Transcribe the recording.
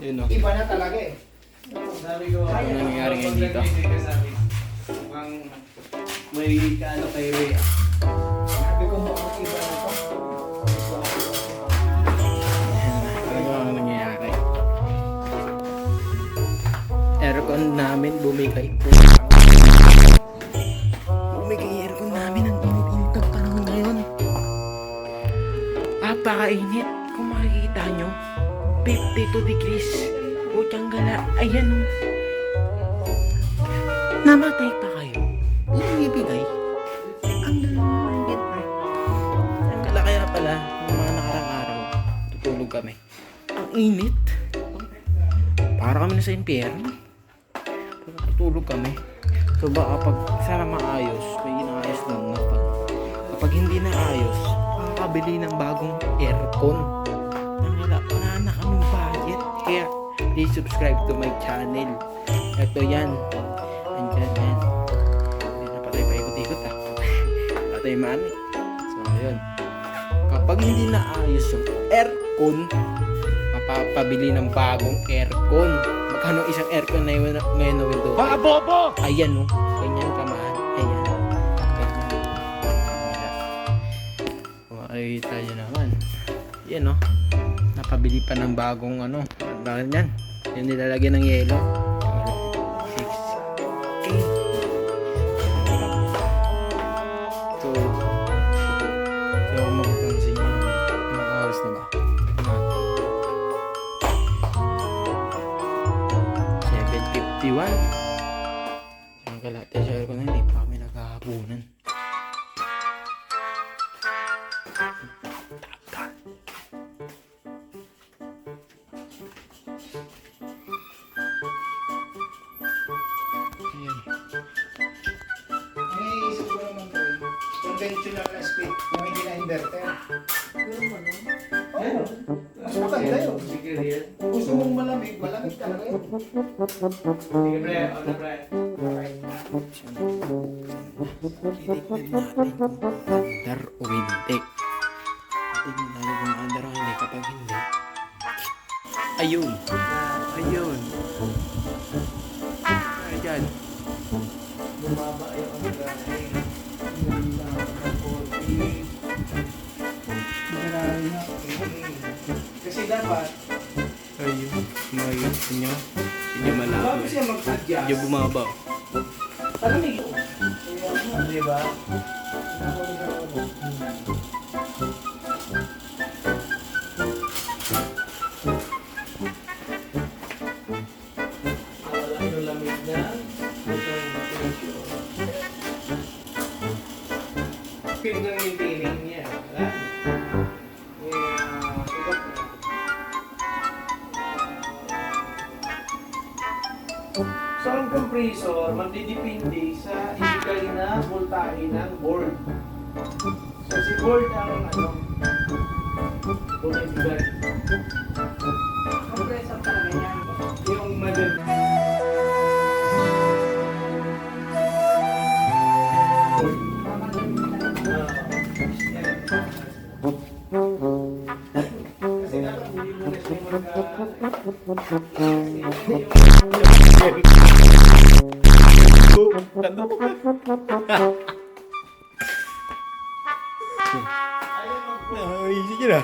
Yun o. Iba na talaga eh. Sabi ko, Ano nangyayari ngayon dito? Mukhang may kaano kay Rhea. Sabi ko mukhang iba na to. Ano ba ang nangyayari? Aircon namin bumigay po. Bumigay yung aircon namin. Ang init-init ng panahon ngayon. Apakainit. Kung makikita nyo, 52 degrees. Putang gala. Ayan o. Namatay pa kayo. Ibigay. Ang lalangit na. Ang gala kaya pala, ng mga nakarang araw, tutulog kami. Ang init. Para kami na sa impyerno. Tutulog kami. So baka pag sana maayos, may inaayos lang na pa. Kapag hindi na ayos, makakabili ng bagong aircon. Wala na kaming budget. Kaya, please subscribe to my channel. Ito yan. Andyan yan. Hindi na pa tayo paikot-ikot ha. Wala tayo money. So, ayun. Kapag hindi na ayos yung aircon, mapapabili ng bagong aircon. Magkano isang aircon na yun ngayon na window? Mga bobo! Ayan o. Ganyan kamahal. Ayan. Ganyan. Makikita nyo naman. Yan o. Napabili pa ng bagong ano. Bakit yan? Yung nilalagyan ng yelo. 6K. So, kung mapapansin nyo, anong oras na ba? 7:51. Yung kalate sa aircon na hindi pa kami naghahapunan. Ayan. Ang iniisip ko naman ko eh, conventional na speed, yung hindi na inverter. Oo. Mas maganda yun. Sige, Rhea. Kung gusto mong malamig, malamig talaga yun. Sige, Bre. Ano, Bre? Titignan natin kung under o hindi. Titignan natin kung under o hindi. Kapag hindi, ayun. Ayun. Ayan. Bumaba yung ano dahil. Yung ng 40. Marami na. Kasi dapat, Ayun. Makikita nyo. Hindi malabo bago eh. siya mag-adjust, Medyo bumaba. palamig. Di ba? Wala yung lamig na. Itong bakasyon. Feel ng maintaining niya. Wala. So, ang compressor, magdidepende sa illegal na voltahe ng board. So, si board ang ano, bumibigay. Compressor talaga yan. Yung maganda. Kasi dapat hindi mo na siya Ay, sige na.